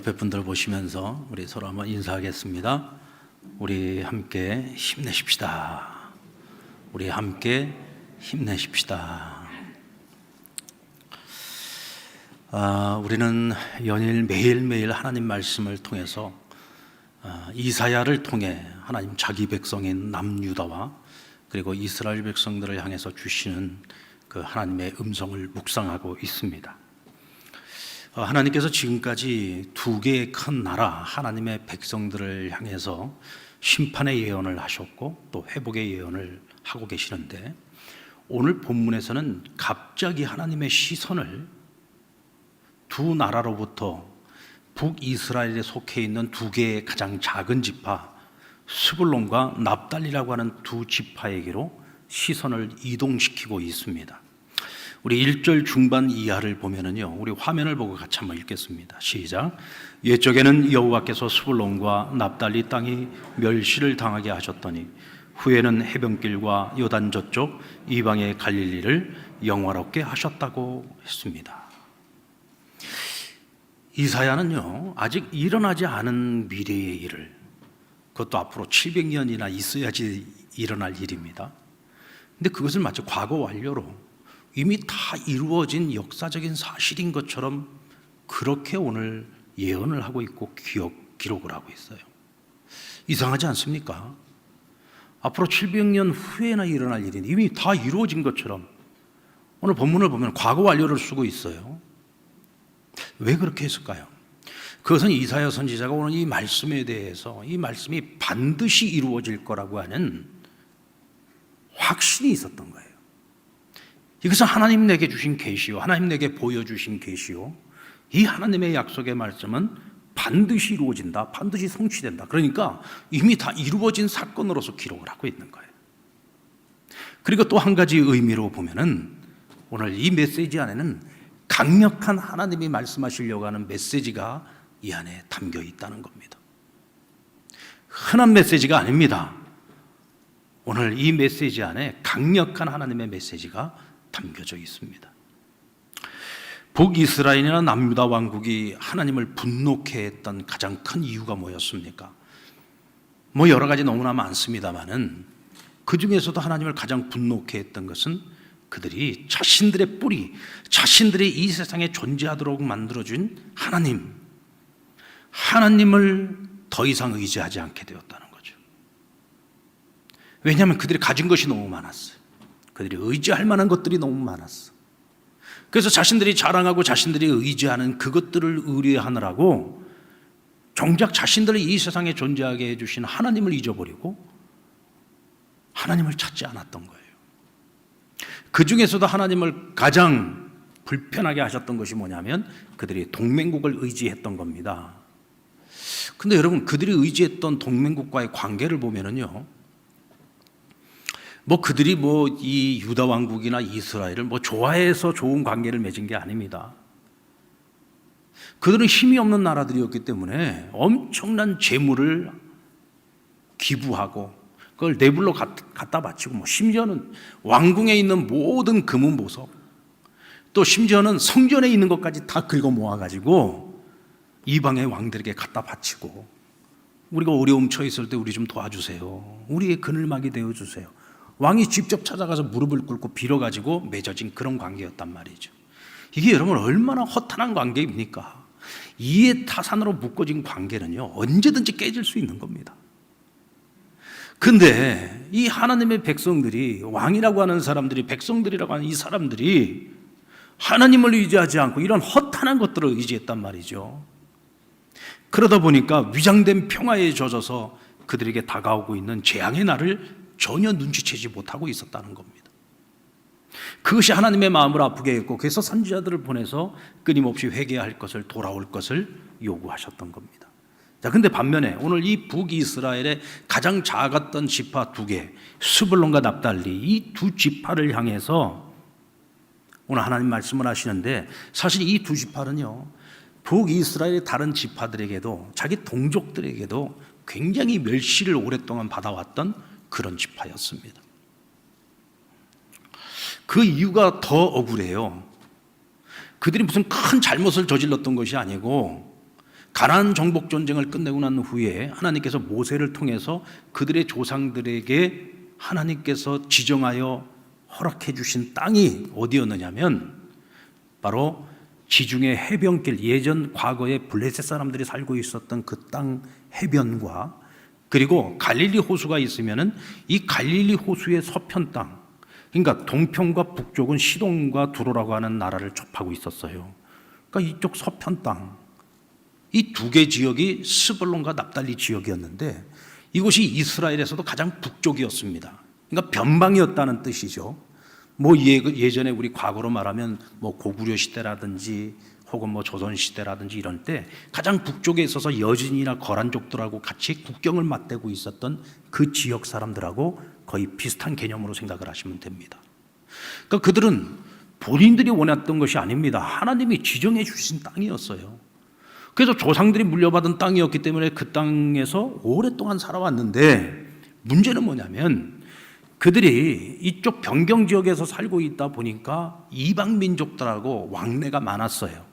옆에 분들 보시면서 우리 서로 한번 인사하겠습니다. 우리 함께 힘내십시다. 우리 함께 힘내십시다. 우리는 연일 매일매일 하나님 말씀을 통해서 이사야를 통해 하나님 자기 백성인 남유다와 그리고 이스라엘 백성들을 향해서 주시는 그 하나님의 음성을 묵상하고 있습니다. 하나님께서 지금까지 두 개의 큰 나라 하나님의 백성들을 향해서 심판의 예언을 하셨고 또 회복의 예언을 하고 계시는데, 오늘 본문에서는 갑자기 하나님의 시선을 두 나라로부터 북이스라엘에 속해 있는 두 개의 가장 작은 지파 스불론과 납달리라고 하는 두 지파에게로 시선을 이동시키고 있습니다. 우리 1절 중반 이하를 보면은요, 우리 화면을 보고 같이 한번 읽겠습니다. 시작. 옛적에는 여호와께서 스불론과 납달리 땅이 멸시를 당하게 하셨더니 후에는 해변길과 요단 저쪽 이방의 갈릴리를 영화롭게 하셨다고 했습니다. 이사야는요, 아직 일어나지 않은 미래의 일을, 그것도 앞으로 700년이나 있어야지 일어날 일입니다. 근데 그것을 마치 과거 완료로 이미 다 이루어진 역사적인 사실인 것처럼 그렇게 오늘 예언을 하고 있고 기록을 하고 있어요. 이상하지 않습니까? 앞으로 700년 후에나 일어날 일이 이미 다 이루어진 것처럼 오늘 본문을 보면 과거 완료를 쓰고 있어요. 왜 그렇게 했을까요? 그것은 이사야 선지자가 오늘 이 말씀에 대해서 이 말씀이 반드시 이루어질 거라고 하는 확신이 있었던 거예요. 이것은 하나님 내게 주신 계시요, 하나님 내게 보여주신 계시요, 이 하나님의 약속의 말씀은 반드시 이루어진다, 반드시 성취된다. 그러니까 이미 다 이루어진 사건으로서 기록을 하고 있는 거예요. 그리고 또 한 가지 의미로 보면은 오늘 이 메시지 안에는 강력한 하나님이 말씀하시려고 하는 메시지가 이 안에 담겨 있다는 겁니다. 흔한 메시지가 아닙니다. 오늘 이 메시지 안에 강력한 하나님의 메시지가 담겨져 있습니다. 북이스라엘이나 남유다 왕국이 하나님을 분노케 했던 가장 큰 이유가 뭐였습니까? 여러 가지 너무나 많습니다만은 그 중에서도 하나님을 가장 분노케 했던 것은 그들이 자신들의 뿌리, 자신들이 이 세상에 존재하도록 만들어준 하나님을 더 이상 의지하지 않게 되었다는 거죠. 왜냐하면 그들이 가진 것이 너무 많았어요. 그들이 의지할 만한 것들이 너무 많았어. 그래서 자신들이 자랑하고 자신들이 의지하는 그것들을 의뢰하느라고 정작 자신들을 이 세상에 존재하게 해주신 하나님을 잊어버리고 하나님을 찾지 않았던 거예요. 그 중에서도 하나님을 가장 불편하게 하셨던 것이 뭐냐면 그들이 동맹국을 의지했던 겁니다. 근데 여러분, 그들이 의지했던 동맹국과의 관계를 보면은요, 그들이 이 유다 왕국이나 이스라엘을 좋아해서 좋은 관계를 맺은 게 아닙니다. 그들은 힘이 없는 나라들이었기 때문에 엄청난 재물을 기부하고 그걸 내불러 갖다 바치고 심지어는 왕궁에 있는 모든 금은 보석, 또 심지어는 성전에 있는 것까지 다 긁어 모아가지고 이방의 왕들에게 갖다 바치고, 우리가 어려움 처해 있을 때 우리 좀 도와주세요, 우리의 그늘막이 되어주세요, 왕이 직접 찾아가서 무릎을 꿇고 빌어가지고 맺어진 그런 관계였단 말이죠. 이게 여러분 얼마나 허탄한 관계입니까? 이해 타산으로 묶어진 관계는요, 언제든지 깨질 수 있는 겁니다. 근데 이 하나님의 백성들이, 왕이라고 하는 사람들이, 백성들이라고 하는 이 사람들이 하나님을 의지하지 않고 이런 허탄한 것들을 의지했단 말이죠. 그러다 보니까 위장된 평화에 젖어서 그들에게 다가오고 있는 재앙의 날을 전혀 눈치채지 못하고 있었다는 겁니다. 그것이 하나님의 마음을 아프게 했고, 그래서 선지자들을 보내서 끊임없이 회개할 것을, 돌아올 것을 요구하셨던 겁니다. 자, 근데 반면에 오늘 이 북이스라엘의 가장 작았던 지파 두 개, 스불론과 납달리, 이 두 지파를 향해서 오늘 하나님 말씀을 하시는데, 사실 이 두 지파는요, 북이스라엘의 다른 지파들에게도, 자기 동족들에게도 굉장히 멸시를 오랫동안 받아왔던 그런 지파였습니다. 그 이유가 더 억울해요. 그들이 무슨 큰 잘못을 저질렀던 것이 아니고 가나안 정복 전쟁을 끝내고 난 후에 하나님께서 모세를 통해서 그들의 조상들에게 하나님께서 지정하여 허락해 주신 땅이 어디였느냐면 바로 지중해 해변길, 예전 과거에 블레셋 사람들이 살고 있었던 그 땅 해변과 그리고 갈릴리 호수가 있으면은 이 갈릴리 호수의 서편 땅, 그러니까 동편과 북쪽은 시돈과 두로라고 하는 나라를 접하고 있었어요. 그러니까 이쪽 서편 땅, 이 두 개 지역이 스불론과 납달리 지역이었는데 이곳이 이스라엘에서도 가장 북쪽이었습니다. 그러니까 변방이었다는 뜻이죠. 뭐 예전에 우리 과거로 말하면 뭐 고구려 시대라든지 혹은 뭐 조선 시대라든지 이런 때 가장 북쪽에 있어서 여진이나 거란족들하고 같이 국경을 맞대고 있었던 그 지역 사람들하고 거의 비슷한 개념으로 생각을 하시면 됩니다. 그러니까 그들은 본인들이 원했던 것이 아닙니다. 하나님이 지정해 주신 땅이었어요. 그래서 조상들이 물려받은 땅이었기 때문에 그 땅에서 오랫동안 살아왔는데 문제는 뭐냐면 그들이 이쪽 변경 지역에서 살고 있다 보니까 이방 민족들하고 왕래가 많았어요.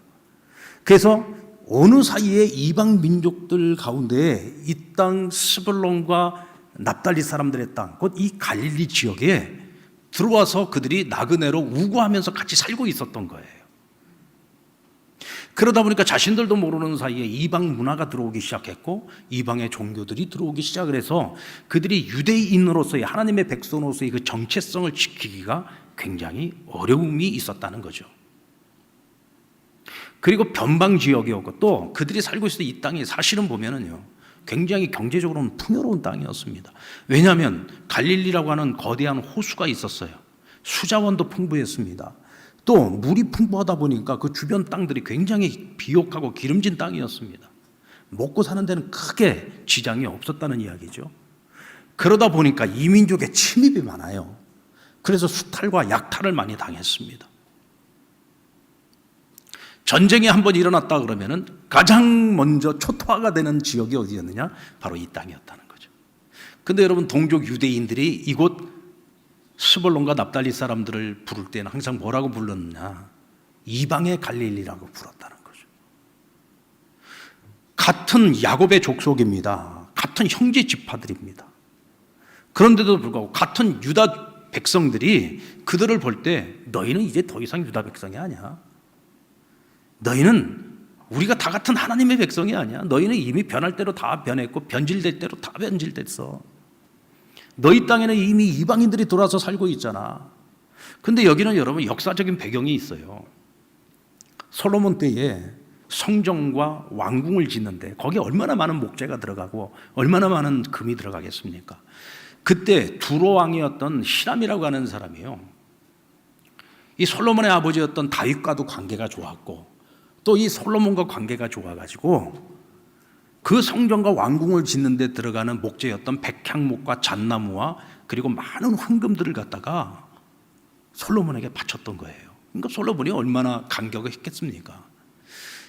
그래서 어느 사이에 이방 민족들 가운데 이 땅 스불론과 납달리 사람들의 땅, 곧 이 갈릴리 지역에 들어와서 그들이 나그네로 우고하면서 같이 살고 있었던 거예요. 그러다 보니까 자신들도 모르는 사이에 이방 문화가 들어오기 시작했고 이방의 종교들이 들어오기 시작을 해서 그들이 유대인으로서의 하나님의 백성으로서의 그 정체성을 지키기가 굉장히 어려움이 있었다는 거죠. 그리고 변방 지역이었고 또 그들이 살고 있었던 이 땅이 사실은 보면은요 굉장히 경제적으로는 풍요로운 땅이었습니다. 왜냐하면 갈릴리라고 하는 거대한 호수가 있었어요. 수자원도 풍부했습니다. 또 물이 풍부하다 보니까 그 주변 땅들이 굉장히 비옥하고 기름진 땅이었습니다. 먹고 사는 데는 크게 지장이 없었다는 이야기죠. 그러다 보니까 이민족의 침입이 많아요. 그래서 수탈과 약탈을 많이 당했습니다. 전쟁이 한번 일어났다 그러면은 가장 먼저 초토화가 되는 지역이 어디였느냐? 바로 이 땅이었다는 거죠. 근데 여러분 동족 유대인들이 이곳 스불론과 납달리 사람들을 부를 때는 항상 뭐라고 불렀느냐? 이방의 갈릴리라고 불렀다는 거죠. 같은 야곱의 족속입니다. 같은 형제 지파들입니다. 그런데도 불구하고 같은 유다 백성들이 그들을 볼 때 너희는 이제 더 이상 유다 백성이 아니야. 너희는 우리가 다 같은 하나님의 백성이 아니야. 너희는 이미 변할 대로 다 변했고 변질될 대로 다 변질됐어. 너희 땅에는 이미 이방인들이 돌아서 살고 있잖아. 근데 여기는 여러분 역사적인 배경이 있어요. 솔로몬 때에 성전과 왕궁을 짓는데 거기에 얼마나 많은 목재가 들어가고 얼마나 많은 금이 들어가겠습니까? 그때 두로 왕이었던 히람이라고 하는 사람이요. 이 솔로몬의 아버지였던 다윗과도 관계가 좋았고 또 이 솔로몬과 관계가 좋아가지고 그 성전과 왕궁을 짓는 데 들어가는 목재였던 백향목과 잣나무와 그리고 많은 황금들을 갖다가 솔로몬에게 바쳤던 거예요. 그러니까 솔로몬이 얼마나 감격을 했겠습니까?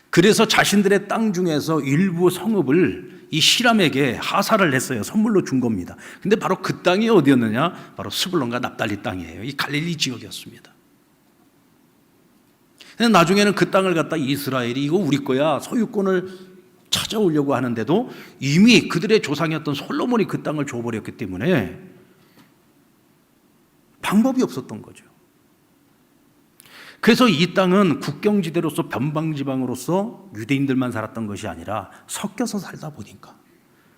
그래서 자신들의 땅 중에서 일부 성읍을 이 히람에게 하사를 했어요. 선물로 준 겁니다. 근데 바로 그 땅이 어디였느냐? 바로 스불론과 납달리 땅이에요. 이 갈릴리 지역이었습니다. 근데 나중에는 그 땅을 갖다 이스라엘이 이거 우리 거야 소유권을 찾아오려고 하는데도 이미 그들의 조상이었던 솔로몬이 그 땅을 줘버렸기 때문에 방법이 없었던 거죠. 그래서 이 땅은 국경지대로서 변방지방으로서 유대인들만 살았던 것이 아니라 섞여서 살다 보니까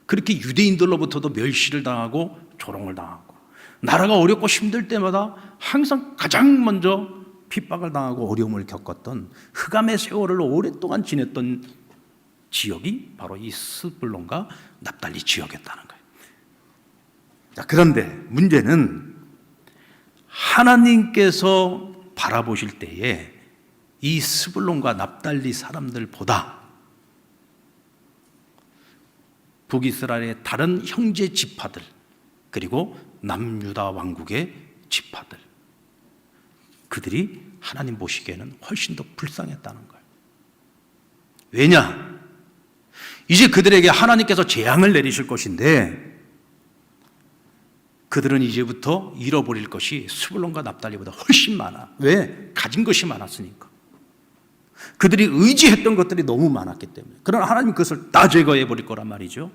그렇게 유대인들로부터도 멸시를 당하고 조롱을 당하고 나라가 어렵고 힘들 때마다 항상 가장 먼저 핍박을 당하고 어려움을 겪었던 흑암의 세월을 오랫동안 지냈던 지역이 바로 이 스불론과 납달리 지역이었다는 거예요. 자, 그런데 문제는 하나님께서 바라보실 때에 이 스불론과 납달리 사람들보다 북이스라엘의 다른 형제 지파들 그리고 남유다 왕국의 지파들 그들이 하나님 보시기에는 훨씬 더 불쌍했다는 거예요. 왜냐? 이제 그들에게 하나님께서 재앙을 내리실 것인데 그들은 이제부터 잃어버릴 것이 스불론과 납달리보다 훨씬 많아. 왜? 가진 것이 많았으니까. 그들이 의지했던 것들이 너무 많았기 때문에. 그러나 하나님이 그것을 다 제거해 버릴 거란 말이죠.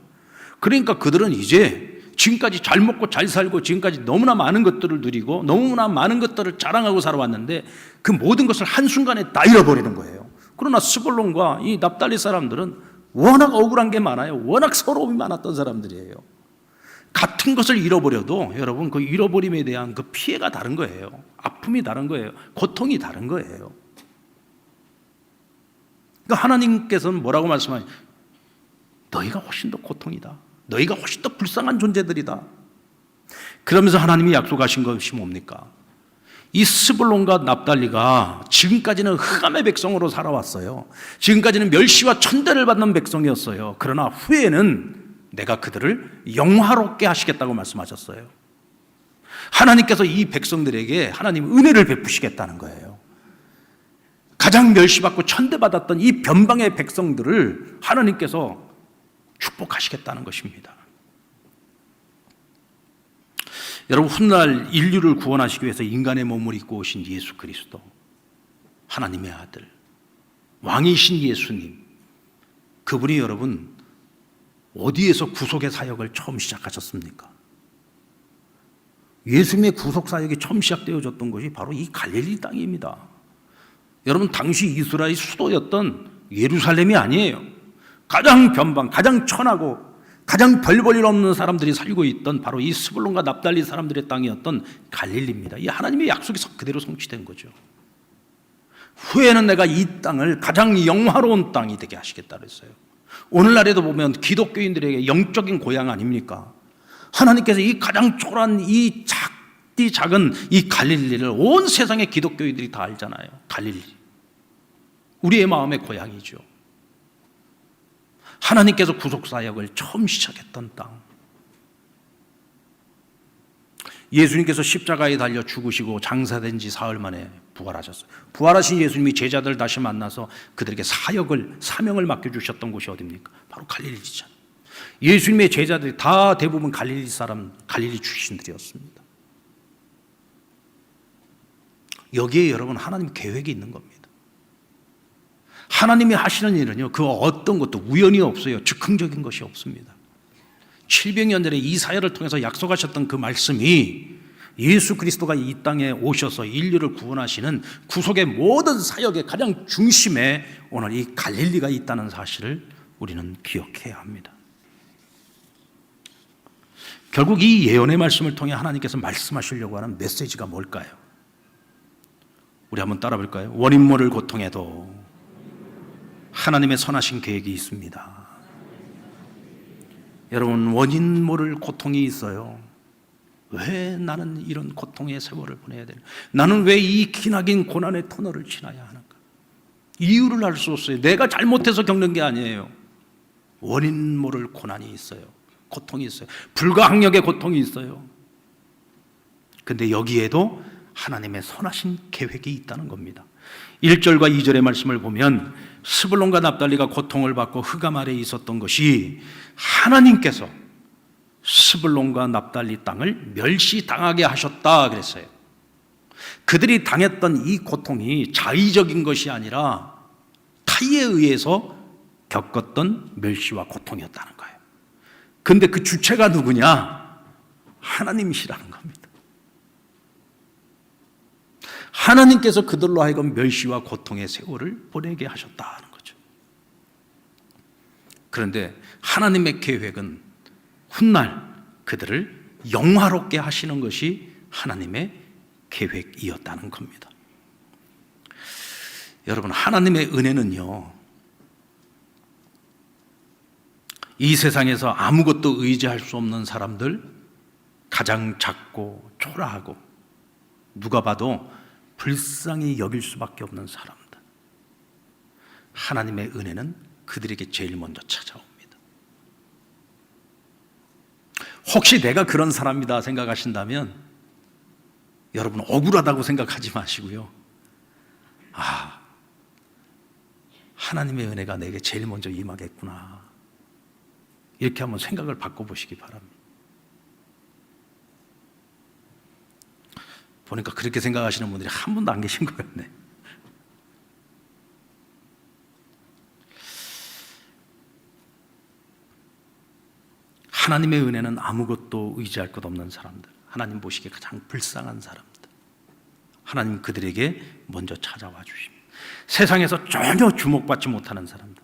그러니까 그들은 이제 지금까지 잘 먹고 잘 살고 지금까지 너무나 많은 것들을 누리고 너무나 많은 것들을 자랑하고 살아왔는데 그 모든 것을 한순간에 다 잃어버리는 거예요. 그러나 스불론과 이 납달리 사람들은 워낙 억울한 게 많아요. 워낙 서러움이 많았던 사람들이에요. 같은 것을 잃어버려도 여러분 그 잃어버림에 대한 그 피해가 다른 거예요. 아픔이 다른 거예요. 고통이 다른 거예요. 그러니까 하나님께서는 뭐라고 말씀하시죠? 너희가 훨씬 더 고통이다. 너희가 훨씬 더 불쌍한 존재들이다. 그러면서 하나님이 약속하신 것이 뭡니까? 이 스불론과 납달리가 지금까지는 흑암의 백성으로 살아왔어요. 지금까지는 멸시와 천대를 받는 백성이었어요. 그러나 후에는 내가 그들을 영화롭게 하시겠다고 말씀하셨어요. 하나님께서 이 백성들에게 하나님 은혜를 베푸시겠다는 거예요. 가장 멸시받고 천대받았던 이 변방의 백성들을 하나님께서 축복하시겠다는 것입니다. 여러분, 훗날 인류를 구원하시기 위해서 인간의 몸을 입고 오신 예수 그리스도, 하나님의 아들, 왕이신 예수님, 그분이 여러분 어디에서 구속의 사역을 처음 시작하셨습니까? 예수님의 구속 사역이 처음 시작되어졌던 것이 바로 이 갈릴리 땅입니다. 여러분, 당시 이스라엘 수도였던 예루살렘이 아니에요. 가장 변방, 가장 천하고 가장 별 볼 일 없는 사람들이 살고 있던 바로 이 스불론과 납달리 사람들의 땅이었던 갈릴리입니다. 이 하나님의 약속이 그대로 성취된 거죠. 후에는 내가 이 땅을 가장 영화로운 땅이 되게 하시겠다 그랬어요. 오늘날에도 보면 기독교인들에게 영적인 고향 아닙니까? 하나님께서 이 가장 초라한 이 작은 이 갈릴리를 온 세상의 기독교인들이 다 알잖아요. 갈릴리, 우리의 마음의 고향이죠. 하나님께서 구속사역을 처음 시작했던 땅. 예수님께서 십자가에 달려 죽으시고 장사된 지 사흘 만에 부활하셨어요. 부활하신 예수님이 제자들 다시 만나서 그들에게 사명을 맡겨주셨던 곳이 어디입니까? 바로 갈릴리잖아요. 예수님의 제자들이 다 대부분 갈릴리 출신들이었습니다. 여기에 여러분 하나님 계획이 있는 겁니다. 하나님이 하시는 일은요, 그 어떤 것도 우연이 없어요. 즉흥적인 것이 없습니다. 700년 전에 이사야를 통해서 약속하셨던 그 말씀이 예수 그리스도가 이 땅에 오셔서 인류를 구원하시는 구속의 모든 사역의 가장 중심에 오늘 이 갈릴리가 있다는 사실을 우리는 기억해야 합니다. 결국 이 예언의 말씀을 통해 하나님께서 말씀하시려고 하는 메시지가 뭘까요? 우리 한번 따라 볼까요? 원인 모를 고통에도 하나님의 선하신 계획이 있습니다. 여러분, 원인 모를 고통이 있어요. 왜 나는 이런 고통의 세월을 보내야 되나? 나는 왜 이 기나긴 고난의 터널을 지나야 하는가? 이유를 알 수 없어요. 내가 잘못해서 겪는 게 아니에요. 원인 모를 고난이 있어요. 고통이 있어요. 불가항력의 고통이 있어요. 근데 여기에도 하나님의 선하신 계획이 있다는 겁니다. 1절과 2절의 말씀을 보면 스불론과 납달리가 고통을 받고 흑암 아래에 있었던 것이 하나님께서 스불론과 납달리 땅을 멸시당하게 하셨다 그랬어요. 그들이 당했던 이 고통이 자의적인 것이 아니라 타의에 의해서 겪었던 멸시와 고통이었다는 거예요. 근데 그 주체가 누구냐? 하나님이시라는 겁니다. 하나님께서 그들로 하여금 멸시와 고통의 세월을 보내게 하셨다는 거죠. 그런데 하나님의 계획은 훗날 그들을 영화롭게 하시는 것이 하나님의 계획이었다는 겁니다. 여러분, 하나님의 은혜는요, 이 세상에서 아무것도 의지할 수 없는 사람들, 가장 작고 초라하고 누가 봐도 불쌍히 여길 수밖에 없는 사람들, 하나님의 은혜는 그들에게 제일 먼저 찾아옵니다. 혹시 내가 그런 사람이다 생각하신다면 여러분 억울하다고 생각하지 마시고요, 하나님의 은혜가 내게 제일 먼저 임하겠구나, 이렇게 한번 생각을 바꿔보시기 바랍니다. 보니까 그렇게 생각하시는 분들이 한 분도 안 계신 것 같네. 하나님의 은혜는 아무것도 의지할 것 없는 사람들, 하나님 보시기에 가장 불쌍한 사람들, 하나님 그들에게 먼저 찾아와 주십니다. 세상에서 전혀 주목받지 못하는 사람들,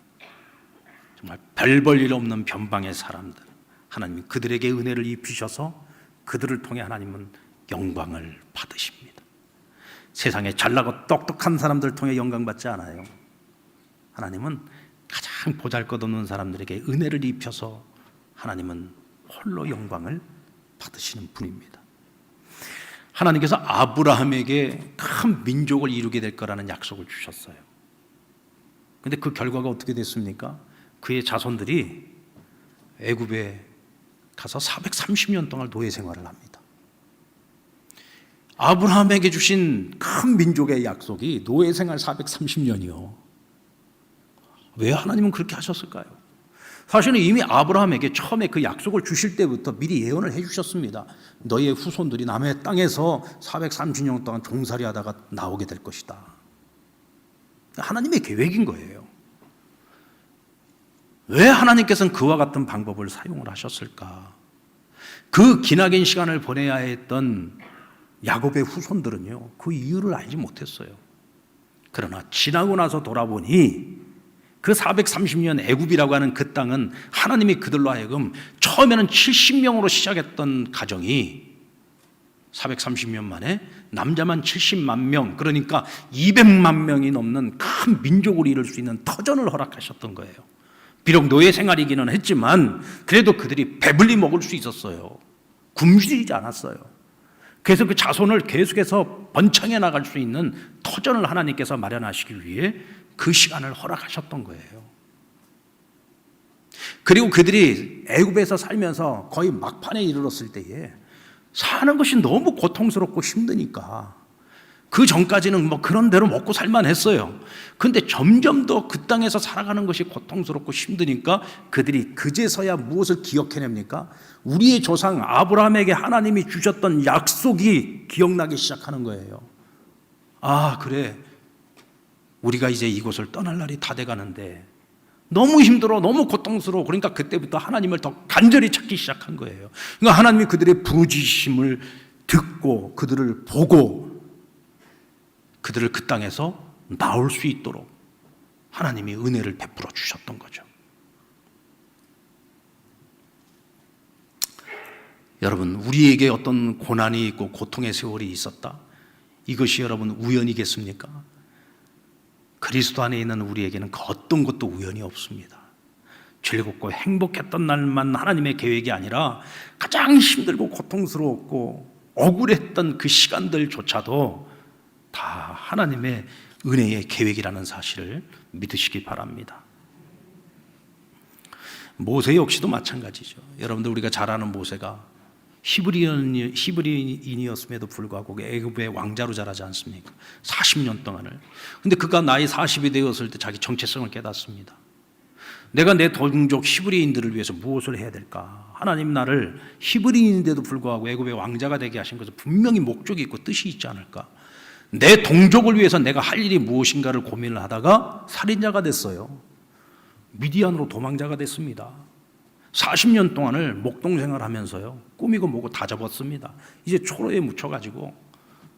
정말 별 볼 일 없는 변방의 사람들, 하나님이 그들에게 은혜를 입히셔서 그들을 통해 하나님은 영광을 받으십니다. 세상에 잘나고 똑똑한 사람들 통해 영광 받지 않아요. 하나님은 가장 보잘것없는 사람들에게 은혜를 입혀서 하나님은 홀로 영광을 받으시는 분입니다. 하나님께서 아브라함에게 큰 민족을 이루게 될 거라는 약속을 주셨어요. 그런데 그 결과가 어떻게 됐습니까? 그의 자손들이 애굽에 가서 430년 동안 노예 생활을 합니다. 아브라함에게 주신 큰 민족의 약속이 노예 생활 430년이요. 왜 하나님은 그렇게 하셨을까요? 사실은 이미 아브라함에게 처음에 그 약속을 주실 때부터 미리 예언을 해주셨습니다. 너희의 후손들이 남의 땅에서 430년 동안 종살이 하다가 나오게 될 것이다. 하나님의 계획인 거예요. 왜 하나님께서는 그와 같은 방법을 사용을 하셨을까? 그 기나긴 시간을 보내야 했던 야곱의 후손들은요, 그 이유를 알지 못했어요. 그러나 지나고 나서 돌아보니 그 430년 애굽이라고 하는 그 땅은 하나님이 그들로 하여금 처음에는 70명으로 시작했던 가정이 430년 만에 남자만 70만 명, 그러니까 200만 명이 넘는 큰 민족을 이룰 수 있는 터전을 허락하셨던 거예요. 비록 노예 생활이기는 했지만 그래도 그들이 배불리 먹을 수 있었어요. 굶주리지 않았어요. 그래서 그 자손을 계속해서 번창해 나갈 수 있는 터전을 하나님께서 마련하시기 위해 그 시간을 허락하셨던 거예요. 그리고 그들이 애굽에서 살면서 거의 막판에 이르렀을 때에 사는 것이 너무 고통스럽고 힘드니까 그 전까지는 뭐 그런 대로 먹고 살만 했어요. 그런데 점점 더 그 땅에서 살아가는 것이 고통스럽고 힘드니까 그들이 그제서야 무엇을 기억해냅니까? 우리의 조상 아브라함에게 하나님이 주셨던 약속이 기억나기 시작하는 거예요. 아, 그래, 우리가 이제 이곳을 떠날 날이 다 돼가는데 너무 힘들어, 너무 고통스러워. 그러니까 그때부터 하나님을 더 간절히 찾기 시작한 거예요. 그러니까 하나님이 그들의 부르짖음을 듣고 그들을 보고 그들을 그 땅에서 나올 수 있도록 하나님이 은혜를 베풀어 주셨던 거죠. 여러분, 우리에게 어떤 고난이 있고 고통의 세월이 있었다, 이것이 여러분 우연이겠습니까? 그리스도 안에 있는 우리에게는 그 어떤 것도 우연이 없습니다. 즐겁고 행복했던 날만 하나님의 계획이 아니라 가장 힘들고 고통스러웠고 억울했던 그 시간들조차도 다 하나님의 은혜의 계획이라는 사실을 믿으시기 바랍니다. 모세 역시도 마찬가지죠. 여러분들, 우리가 잘 아는 모세가 히브리인이었음에도 불구하고 애굽의 왕자로 자라지 않습니까? 40년 동안을. 근데 그가 나이 40이 되었을 때 자기 정체성을 깨닫습니다. 내가 내 동족 히브리인들을 위해서 무엇을 해야 될까? 하나님 나를 히브리인인데도 불구하고 애굽의 왕자가 되게 하신 것은 분명히 목적이 있고 뜻이 있지 않을까? 내 동족을 위해서 내가 할 일이 무엇인가를 고민을 하다가 살인자가 됐어요. 미디안으로 도망자가 됐습니다. 40년 동안을 목동생활 하면서요, 꾸미고 뭐고 다 접었습니다. 이제 초로에 묻혀가지고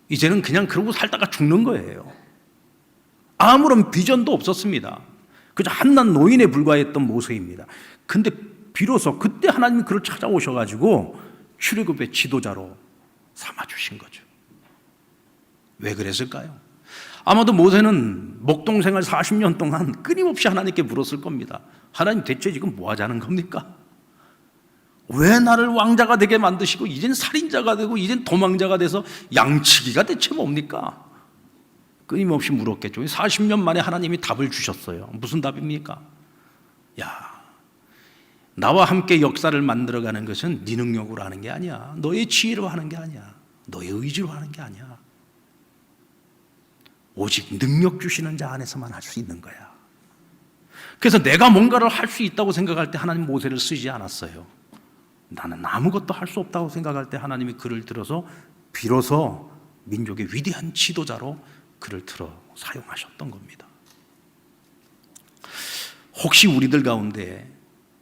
이제는 그냥 그러고 살다가 죽는 거예요. 아무런 비전도 없었습니다. 그저 한낱 노인에 불과했던 모세입니다. 근데 비로소 그때 하나님이 그를 찾아오셔가지고 출애굽의 지도자로 삼아주신 거죠. 왜 그랬을까요? 아마도 모세는 목동생활 40년 동안 끊임없이 하나님께 물었을 겁니다. 하나님, 대체 지금 뭐 하자는 겁니까? 왜 나를 왕자가 되게 만드시고 이젠 살인자가 되고 이젠 도망자가 돼서 양치기가 대체 뭡니까? 끊임없이 물었겠죠. 40년 만에 하나님이 답을 주셨어요. 무슨 답입니까? 야, 나와 함께 역사를 만들어가는 것은 네 능력으로 하는 게 아니야. 너의 지혜로 하는 게 아니야. 너의 의지로 하는 게 아니야. 오직 능력 주시는 자 안에서만 할 수 있는 거야. 그래서 내가 뭔가를 할 수 있다고 생각할 때 하나님 모세를 쓰지 않았어요. 나는 아무것도 할 수 없다고 생각할 때 하나님이 그를 들어서 비로소 민족의 위대한 지도자로 그를 들어 사용하셨던 겁니다. 혹시 우리들 가운데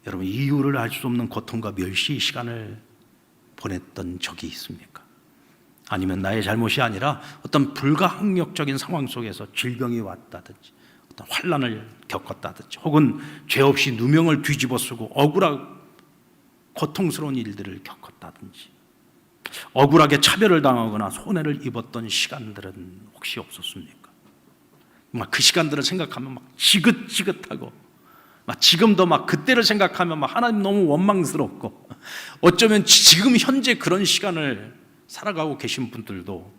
여러분, 이유를 알 수 없는 고통과 멸시의 시간을 보냈던 적이 있습니까? 아니면 나의 잘못이 아니라 어떤 불가항력적인 상황 속에서 질병이 왔다든지 어떤 환난을 겪었다든지 혹은 죄 없이 누명을 뒤집어 쓰고 억울하고 고통스러운 일들을 겪었다든지 억울하게 차별을 당하거나 손해를 입었던 시간들은 혹시 없었습니까? 막 그 시간들을 생각하면 막 지긋지긋하고 막 지금도 막 그때를 생각하면 막 하나님 너무 원망스럽고 어쩌면 지금 현재 그런 시간을 살아가고 계신 분들도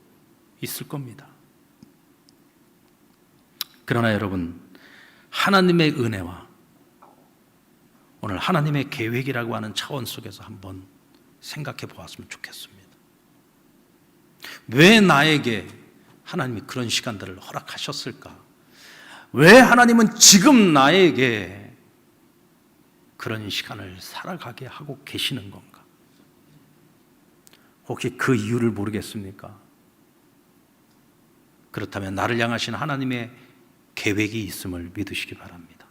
있을 겁니다. 그러나 여러분, 하나님의 은혜와 오늘 하나님의 계획이라고 하는 차원 속에서 한번 생각해 보았으면 좋겠습니다. 왜 나에게 하나님이 그런 시간들을 허락하셨을까? 왜 하나님은 지금 나에게 그런 시간을 살아가게 하고 계시는 건가? 혹시 그 이유를 모르겠습니까? 그렇다면 나를 향하신 하나님의 계획이 있음을 믿으시기 바랍니다.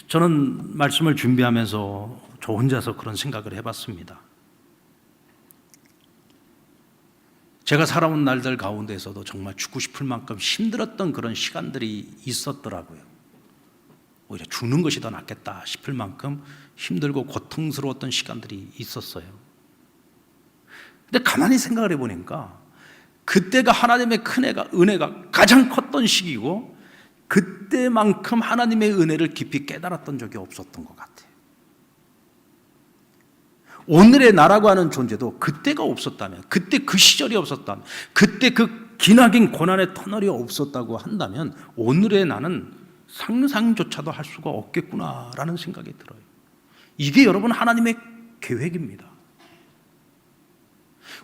저는 말씀을 준비하면서 저 혼자서 그런 생각을 해봤습니다. 제가 살아온 날들 가운데서도 정말 죽고 싶을 만큼 힘들었던 그런 시간들이 있었더라고요. 오히려 죽는 것이 더 낫겠다 싶을 만큼 힘들고 고통스러웠던 시간들이 있었어요. 근데 가만히 생각을 해보니까 그때가 하나님의 은혜가 가장 컸던 시기고 그때만큼 하나님의 은혜를 깊이 깨달았던 적이 없었던 것 같아요. 오늘의 나라고 하는 존재도 그때가 없었다면, 그때 그 시절이 없었다면, 그때 그 기나긴 고난의 터널이 없었다고 한다면 오늘의 나는 상상조차도 할 수가 없겠구나라는 생각이 들어요. 이게 여러분 하나님의 계획입니다.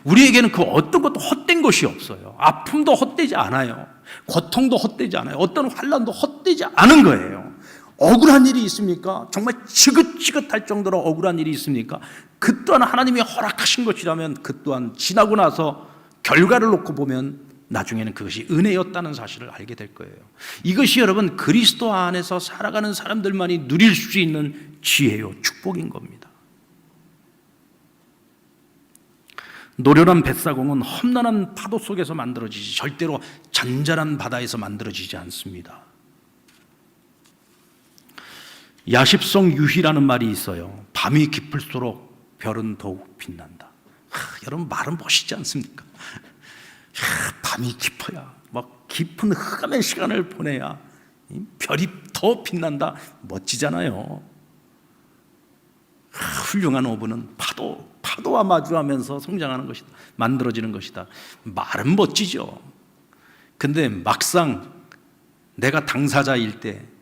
우리에게는 그 어떤 것도 헛된 것이 없어요. 아픔도 헛되지 않아요. 고통도 헛되지 않아요. 어떤 환난도 헛되지 않은 거예요. 억울한 일이 있습니까? 정말 지긋지긋할 정도로 억울한 일이 있습니까? 그 또한 하나님이 허락하신 것이라면 그 또한 지나고 나서 결과를 놓고 보면 나중에는 그것이 은혜였다는 사실을 알게 될 거예요. 이것이 여러분 그리스도 안에서 살아가는 사람들만이 누릴 수 있는 지혜요, 축복인 겁니다. 노련한 뱃사공은 험난한 파도 속에서 만들어지지 절대로 잔잔한 바다에서 만들어지지 않습니다. 야십성 유희라는 말이 있어요. 밤이 깊을수록 별은 더욱 빛난다. 여러분 말은 멋있지 않습니까? 밤이 깊어야 막 깊은 흑암의 시간을 보내야 별이 더 빛난다. 멋지잖아요. 훌륭한 어부는 파도와 마주하면서 성장하는 것이다. 만들어지는 것이다. 말은 멋지죠. 근데 막상 내가 당사자일 때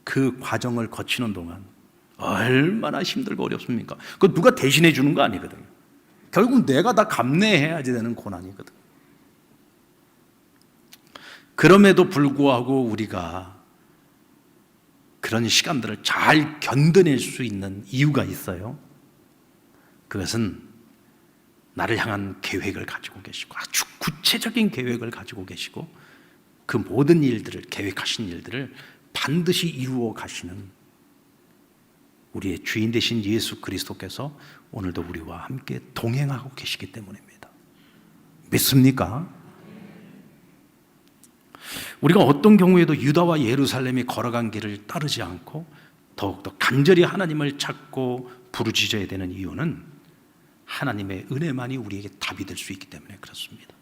그 과정을 거치는 동안 얼마나 힘들고 어렵습니까? 그거 누가 대신해 주는 거 아니거든요. 결국 내가 다 감내해야지 되는 고난이거든. 그럼에도 불구하고 우리가 그런 시간들을 잘 견뎌낼 수 있는 이유가 있어요. 그것은 나를 향한 계획을 가지고 계시고 아주 구체적인 계획을 가지고 계시고 그 모든 일들을 계획하신 일들을 반드시 이루어 가시는 우리의 주인 되신 예수 그리스도께서 오늘도 우리와 함께 동행하고 계시기 때문입니다. 믿습니까? 우리가 어떤 경우에도 유다와 예루살렘이 걸어간 길을 따르지 않고 더욱더 간절히 하나님을 찾고 부르짖어야 되는 이유는 하나님의 은혜만이 우리에게 답이 될 수 있기 때문에 그렇습니다.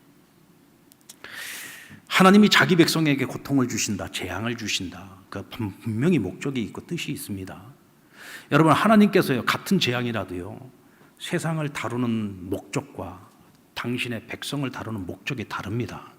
하나님이 자기 백성에게 고통을 주신다, 재앙을 주신다. 그 분명히 목적이 있고 뜻이 있습니다. 여러분 하나님께서요 같은 재앙이라도요 세상을 다루는 목적과 당신의 백성을 다루는 목적이 다릅니다.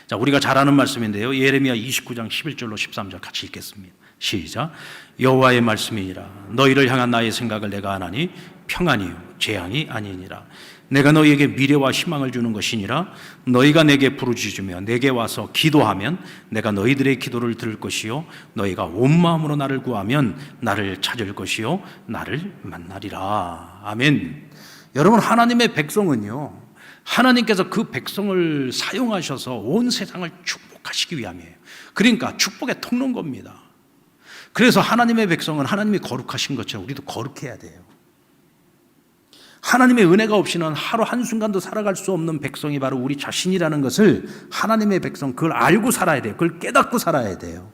자, 우리가 잘 아는 말씀인데요. 예레미야 29장 11절로 13절 같이 읽겠습니다. 시작. 여호와의 말씀이니라. 너희를 향한 나의 생각을 내가 아나니 평안이요 재앙이 아니니라. 내가 너희에게 미래와 희망을 주는 것이니라. 너희가 내게 부르짖으며 내게 와서 기도하면 내가 너희들의 기도를 들을 것이요 너희가 온 마음으로 나를 구하면 나를 찾을 것이요 나를 만나리라. 아멘. 여러분 하나님의 백성은요 하나님께서 그 백성을 사용하셔서 온 세상을 축복하시기 위함이에요. 그러니까 축복의 통로인 겁니다. 그래서 하나님의 백성은 하나님이 거룩하신 것처럼 우리도 거룩해야 돼요. 하나님의 은혜가 없이는 하루 한순간도 살아갈 수 없는 백성이 바로 우리 자신이라는 것을 하나님의 백성, 그걸 알고 살아야 돼요. 그걸 깨닫고 살아야 돼요.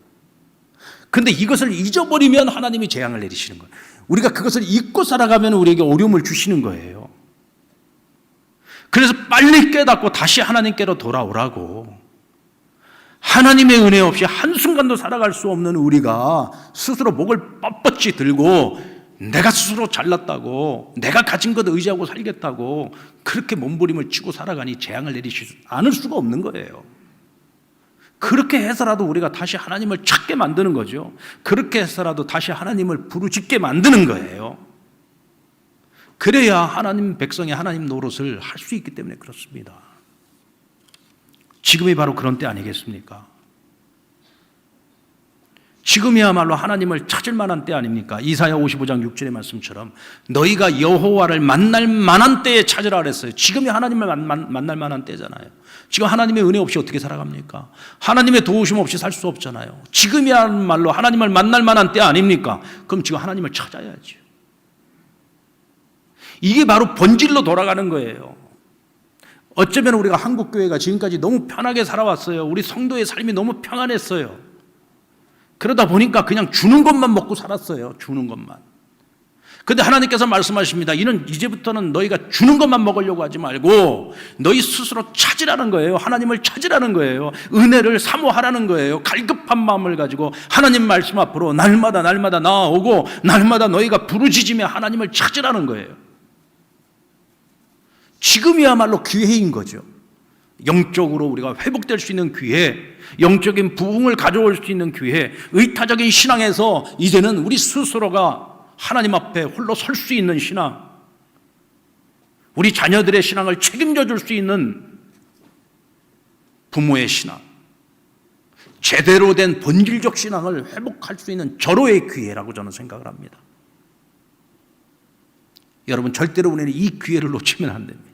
그런데 이것을 잊어버리면 하나님이 재앙을 내리시는 거예요. 우리가 그것을 잊고 살아가면 우리에게 어려움을 주시는 거예요. 그래서 빨리 깨닫고 다시 하나님께로 돌아오라고. 하나님의 은혜 없이 한순간도 살아갈 수 없는 우리가 스스로 목을 뻣뻣이 들고 내가 스스로 잘났다고, 내가 가진 것 의지하고 살겠다고 그렇게 몸부림을 치고 살아가니 재앙을 내리지 않을 수가 없는 거예요. 그렇게 해서라도 우리가 다시 하나님을 찾게 만드는 거죠. 그렇게 해서라도 다시 하나님을 부르짖게 만드는 거예요. 그래야 하나님 백성의 하나님 노릇을 할 수 있기 때문에 그렇습니다. 지금이 바로 그런 때 아니겠습니까? 지금이야말로 하나님을 찾을 만한 때 아닙니까? 이사야 55장 6절의 말씀처럼 너희가 여호와를 만날 만한 때에 찾으라 그랬어요. 지금이 하나님을 만날 만한 때잖아요. 지금 하나님의 은혜 없이 어떻게 살아갑니까? 하나님의 도우심 없이 살 수 없잖아요. 지금이야말로 하나님을 만날 만한 때 아닙니까? 그럼 지금 하나님을 찾아야죠. 이게 바로 본질로 돌아가는 거예요. 어쩌면 우리가 한국교회가 지금까지 너무 편하게 살아왔어요. 우리 성도의 삶이 너무 평안했어요. 그러다 보니까 그냥 주는 것만 먹고 살았어요. 주는 것만. 그런데 하나님께서 말씀하십니다. 이제부터는 너희가 주는 것만 먹으려고 하지 말고 너희 스스로 찾으라는 거예요. 하나님을 찾으라는 거예요. 은혜를 사모하라는 거예요. 갈급한 마음을 가지고 하나님 말씀 앞으로 날마다 나아오고 날마다 너희가 부르짖으며 하나님을 찾으라는 거예요. 지금이야말로 기회인 거죠. 영적으로 우리가 회복될 수 있는 기회, 영적인 부흥을 가져올 수 있는 기회, 의타적인 신앙에서 이제는 우리 스스로가 하나님 앞에 홀로 설 수 있는 신앙, 우리 자녀들의 신앙을 책임져 줄 수 있는 부모의 신앙, 제대로 된 본질적 신앙을 회복할 수 있는 절호의 기회라고 저는 생각을 합니다. 여러분, 절대로 우리는 이 기회를 놓치면 안 됩니다.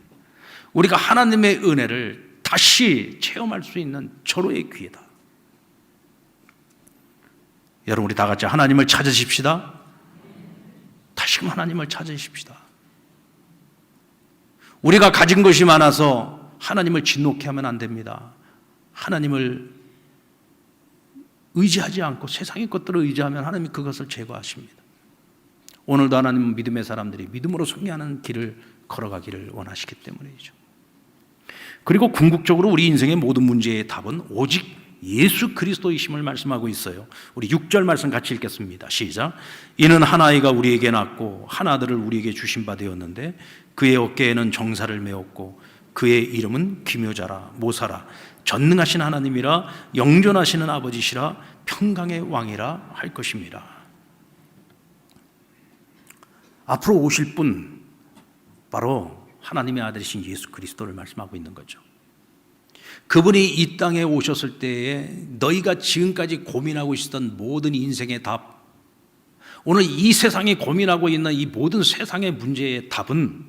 우리가 하나님의 은혜를 다시 체험할 수 있는 절호의 기회다. 여러분, 우리 다 같이 하나님을 찾으십시다. 다시금 하나님을 찾으십시다. 우리가 가진 것이 많아서 하나님을 진노케 하면 안 됩니다. 하나님을 의지하지 않고 세상의 것들을 의지하면 하나님이 그것을 제거하십니다. 오늘도 하나님은 믿음의 사람들이 믿음으로 승리하는 길을 걸어가기를 원하시기 때문이죠. 그리고 궁극적으로 우리 인생의 모든 문제의 답은 오직 예수 그리스도이심을 말씀하고 있어요. 우리 6절 말씀 같이 읽겠습니다. 시작. 이는 한 아이가 우리에게 낳고 한 아들을 우리에게 주신 바 되었는데 그의 어깨에는 정사를 메었고 그의 이름은 기묘자라 모사라 전능하신 하나님이라 영존하시는 아버지시라 평강의 왕이라 할 것입니다. 앞으로 오실 분 바로 하나님의 아들이신 예수 그리스도를 말씀하고 있는 거죠. 그분이 이 땅에 오셨을 때에 너희가 지금까지 고민하고 있었던 모든 인생의 답, 오늘 이 세상이 고민하고 있는 이 모든 세상의 문제의 답은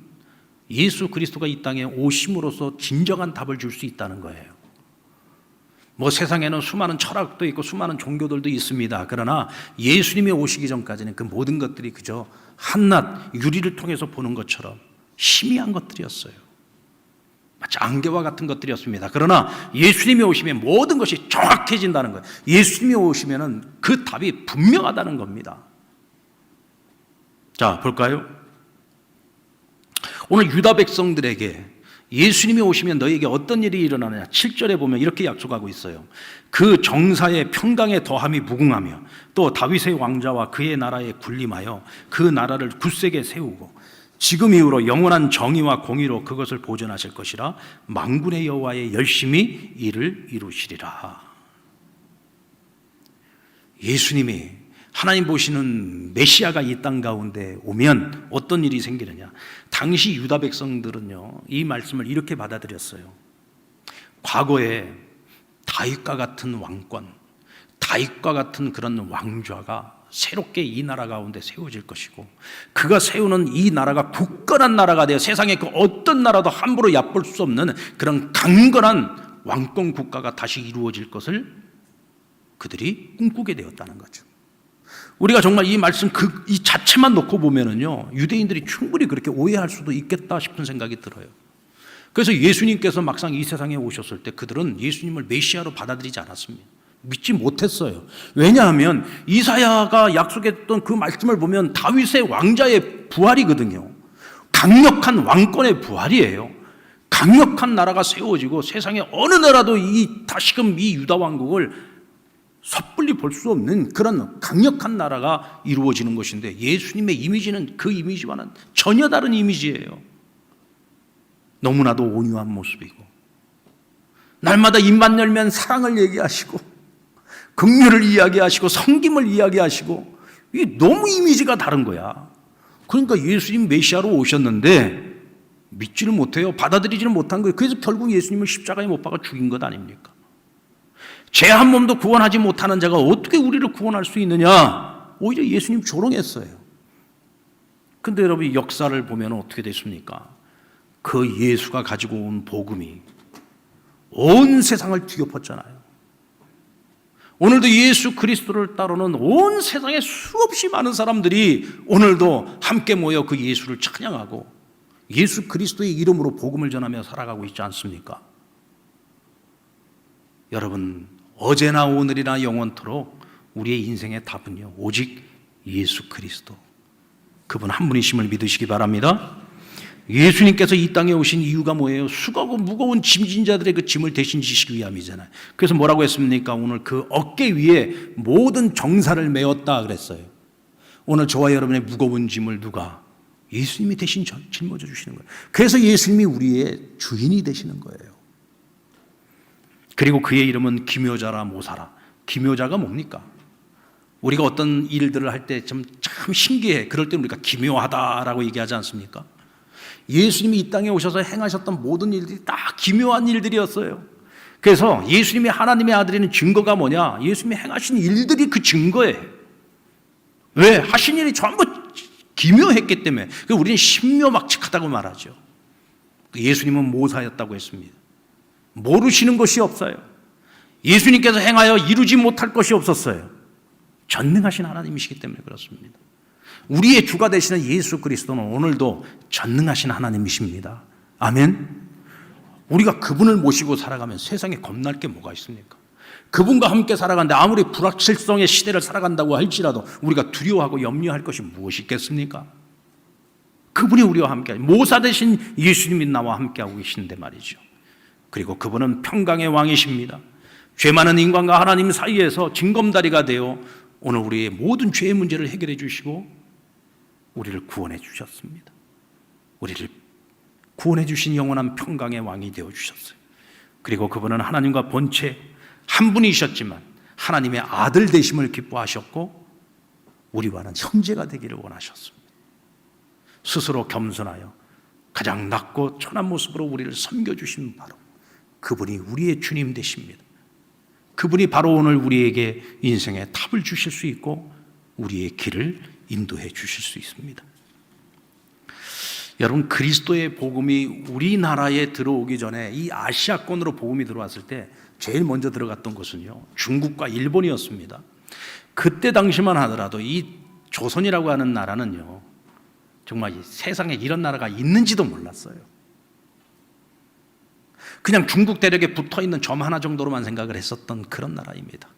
예수 그리스도가 이 땅에 오심으로써 진정한 답을 줄 수 있다는 거예요. 세상에는 수많은 철학도 있고 수많은 종교들도 있습니다. 그러나 예수님이 오시기 전까지는 그 모든 것들이 그저 한낱 유리를 통해서 보는 것처럼 희미한 것들이었어요. 마치 안개와 같은 것들이었습니다. 그러나 예수님이 오시면 모든 것이 정확해진다는 거예요. 예수님이 오시면 그 답이 분명하다는 겁니다. 자, 볼까요? 오늘 유다 백성들에게 예수님이 오시면 너희에게 어떤 일이 일어나느냐 7절에 보면 이렇게 약속하고 있어요. 그 정사의 평강에 더함이 무궁하며 또 다윗의 왕자와 그의 나라에 군림하여 그 나라를 굳세게 세우고 지금 이후로 영원한 정의와 공의로 그것을 보존하실 것이라 만군의 여호와의 열심히 이를 이루시리라. 예수님이 하나님 보시는 메시아가 이 땅 가운데 오면 어떤 일이 생기느냐. 당시 유다 백성들은요 이 말씀을 이렇게 받아들였어요. 과거에 다윗과 같은 왕권, 다윗과 같은 그런 왕좌가 새롭게 이 나라 가운데 세워질 것이고 그가 세우는 이 나라가 굳건한 나라가 되어 세상의 그 어떤 나라도 함부로 얕볼 수 없는 그런 강건한 왕권 국가가 다시 이루어질 것을 그들이 꿈꾸게 되었다는 거죠. 우리가 정말 이 말씀 이 자체만 놓고 보면은요, 유대인들이 충분히 그렇게 오해할 수도 있겠다 싶은 생각이 들어요. 그래서 예수님께서 막상 이 세상에 오셨을 때 그들은 예수님을 메시아로 받아들이지 않았습니다. 믿지 못했어요. 왜냐하면 이사야가 약속했던 그 말씀을 보면 다윗의 왕자의 부활이거든요. 강력한 왕권의 부활이에요. 강력한 나라가 세워지고 세상에 어느 나라도 다시금 이 유다 왕국을 섣불리 볼 수 없는 그런 강력한 나라가 이루어지는 것인데, 예수님의 이미지는 그 이미지와는 전혀 다른 이미지예요. 너무나도 온유한 모습이고, 날마다 입만 열면 사랑을 얘기하시고 긍휼을 이야기하시고 섬김을 이야기하시고, 이게 너무 이미지가 다른 거야. 그러니까 예수님 메시아로 오셨는데 믿지를 못해요. 받아들이지를 못한 거예요. 그래서 결국 예수님을 십자가에 못 박아 죽인 것 아닙니까? 죄 한 몸도 구원하지 못하는 자가 어떻게 우리를 구원할 수 있느냐? 오히려 예수님 조롱했어요. 근데 여러분, 역사를 보면 어떻게 됐습니까? 그 예수가 가지고 온 복음이 온 세상을 뒤엎었잖아요. 오늘도 예수 그리스도를 따르는 온 세상에 수없이 많은 사람들이 오늘도 함께 모여 그 예수를 찬양하고 예수 그리스도의 이름으로 복음을 전하며 살아가고 있지 않습니까? 여러분, 어제나 오늘이나 영원토록 우리의 인생의 답은요, 오직 예수 그리스도, 그분 한 분이심을 믿으시기 바랍니다. 예수님께서 이 땅에 오신 이유가 뭐예요? 수고하고 무거운 짐진 자들의 그 짐을 대신 지시기 위함이잖아요. 그래서 뭐라고 했습니까? 오늘 그 어깨 위에 모든 정사를 메었다 그랬어요. 오늘 저와 여러분의 무거운 짐을 누가? 예수님이 대신 짊어져 주시는 거예요. 그래서 예수님이 우리의 주인이 되시는 거예요. 그리고 그의 이름은 기묘자라 모사라. 기묘자가 뭡니까? 우리가 어떤 일들을 할 때 참 신기해. 그럴 때 우리가 기묘하다라고 얘기하지 않습니까? 예수님이 이 땅에 오셔서 행하셨던 모든 일들이 다 기묘한 일들이었어요. 그래서 예수님이 하나님의 아들이라는 증거가 뭐냐? 예수님이 행하신 일들이 그 증거예요. 왜? 하신 일이 전부 기묘했기 때문에. 우리는 신묘막측하다고 말하죠. 예수님은 모사였다고 했습니다. 모르시는 것이 없어요. 예수님께서 행하여 이루지 못할 것이 없었어요. 전능하신 하나님이시기 때문에 그렇습니다. 우리의 주가 되시는 예수 그리스도는 오늘도 전능하신 하나님이십니다. 아멘. 우리가 그분을 모시고 살아가면 세상에 겁날 게 뭐가 있습니까? 그분과 함께 살아가는데 아무리 불확실성의 시대를 살아간다고 할지라도 우리가 두려워하고 염려할 것이 무엇이 있겠습니까? 그분이 우리와 함께, 모사 되신 예수님이 나와 함께하고 계신데 말이죠. 그리고 그분은 평강의 왕이십니다. 죄 많은 인간과 하나님 사이에서 징검다리가 되어 오늘 우리의 모든 죄의 문제를 해결해 주시고 우리를 구원해 주셨습니다. 우리를 구원해 주신 영원한 평강의 왕이 되어 주셨어요. 그리고 그분은 하나님과 본체 한 분이셨지만 하나님의 아들 되심을 기뻐하셨고 우리와는 형제가 되기를 원하셨습니다. 스스로 겸손하여 가장 낮고 천한 모습으로 우리를 섬겨주신 바로 그분이 우리의 주님 되십니다. 그분이 바로 오늘 우리에게 인생의 답을 주실 수 있고 우리의 길을 인도해 주실 수 있습니다. 여러분, 그리스도의 복음이 우리나라에 들어오기 전에 이 아시아권으로 복음이 들어왔을 때 제일 먼저 들어갔던 곳은요, 중국과 일본이었습니다. 그때 당시만 하더라도 이 조선이라고 하는 나라는요, 정말 이 세상에 이런 나라가 있는지도 몰랐어요. 그냥 중국 대륙에 붙어있는 점 하나 정도로만 생각을 했었던 그런 나라입니다.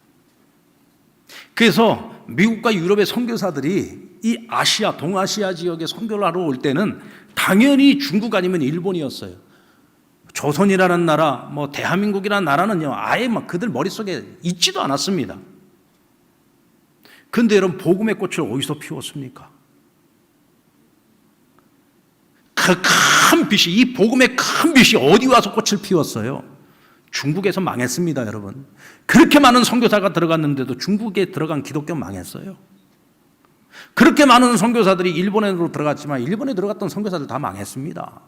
그래서 미국과 유럽의 선교사들이 이 아시아, 동아시아 지역에 선교를 하러 올 때는 당연히 중국 아니면 일본이었어요. 조선이라는 나라, 대한민국이라는 나라는요, 아예 그들 머릿속에 있지도 않았습니다. 그런데 여러분, 복음의 꽃을 어디서 피웠습니까? 그 큰 빛이, 이 복음의 큰 빛이 어디 와서 꽃을 피웠어요? 중국에서 망했습니다, 여러분. 그렇게 많은 선교사가 들어갔는데도 중국에 들어간 기독교 망했어요. 그렇게 많은 선교사들이 일본으로 들어갔지만 일본에 들어갔던 선교사들 다 망했습니다.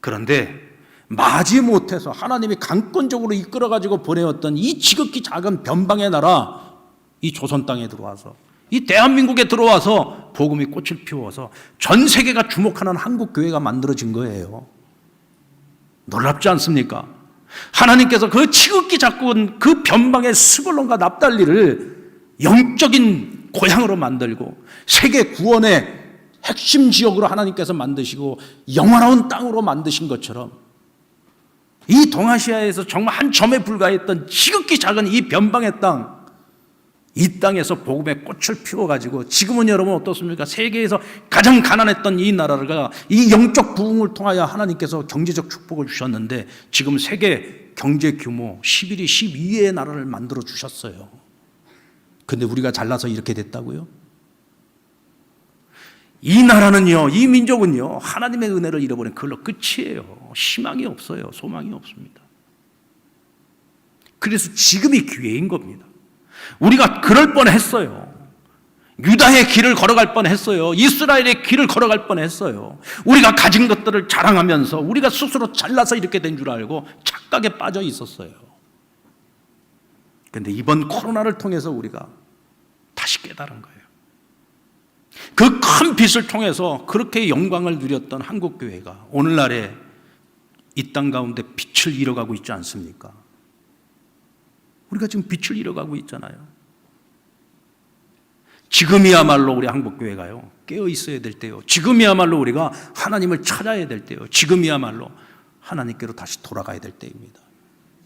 그런데 마지못해서 하나님이 강권적으로 이끌어가지고 보내었던 이 지극히 작은 변방의 나라, 이 조선 땅에 들어와서, 이 대한민국에 들어와서 복음이 꽃을 피워서 전 세계가 주목하는 한국 교회가 만들어진 거예요. 놀랍지 않습니까? 하나님께서 그 지극히 작은 그 변방의 스불론과 납달리를 영적인 고향으로 만들고 세계 구원의 핵심 지역으로 하나님께서 만드시고 영원한 땅으로 만드신 것처럼 이 동아시아에서 정말 한 점에 불과했던 지극히 작은 이 변방의 땅, 이 땅에서 복음의 꽃을 피워가지고 지금은 여러분 어떻습니까? 세계에서 가장 가난했던 이 나라가 이 영적 부흥을 통하여 하나님께서 경제적 축복을 주셨는데 지금 세계 경제 규모 11위, 12위의 나라를 만들어 주셨어요. 근데 우리가 잘나서 이렇게 됐다고요? 이 나라는요, 이 민족은요, 하나님의 은혜를 잃어버린 그걸로 끝이에요. 희망이 없어요. 소망이 없습니다. 그래서 지금이 기회인 겁니다. 우리가 그럴 뻔했어요. 유다의 길을 걸어갈 뻔했어요. 이스라엘의 길을 걸어갈 뻔했어요. 우리가 가진 것들을 자랑하면서 우리가 스스로 잘나서 이렇게 된 줄 알고 착각에 빠져 있었어요. 그런데 이번 코로나를 통해서 우리가 다시 깨달은 거예요. 그 큰 빛을 통해서 그렇게 영광을 누렸던 한국교회가 오늘날에 이 땅 가운데 빛을 잃어가고 있지 않습니까? 우리가 지금 빛을 잃어가고 있잖아요. 지금이야말로 우리 한국교회가요, 깨어 있어야 될 때요. 지금이야말로 우리가 하나님을 찾아야 될 때요. 지금이야말로 하나님께로 다시 돌아가야 될 때입니다.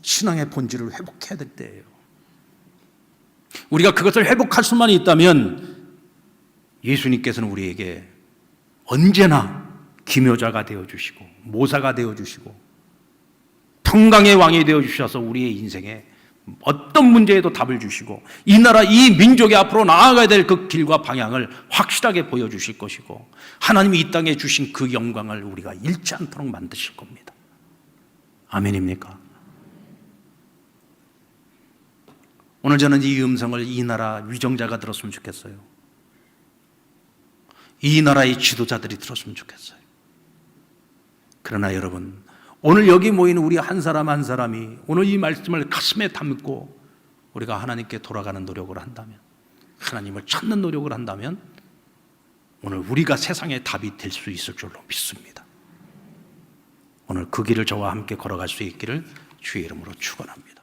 신앙의 본질을 회복해야 될 때예요. 우리가 그것을 회복할 수만 있다면 예수님께서는 우리에게 언제나 기묘자가 되어주시고 모사가 되어주시고 평강의 왕이 되어주셔서 우리의 인생에 어떤 문제에도 답을 주시고 이 나라 이 민족이 앞으로 나아가야 될 그 길과 방향을 확실하게 보여주실 것이고 하나님이 이 땅에 주신 그 영광을 우리가 잃지 않도록 만드실 겁니다. 아멘입니까? 오늘 저는 이 음성을 이 나라 위정자가 들었으면 좋겠어요. 이 나라의 지도자들이 들었으면 좋겠어요. 그러나 여러분, 오늘 여기 모이는 우리 한 사람 한 사람이 오늘 이 말씀을 가슴에 담고 우리가 하나님께 돌아가는 노력을 한다면, 하나님을 찾는 노력을 한다면 오늘 우리가 세상의 답이 될 수 있을 줄로 믿습니다. 오늘 그 길을 저와 함께 걸어갈 수 있기를 주의 이름으로 축원합니다.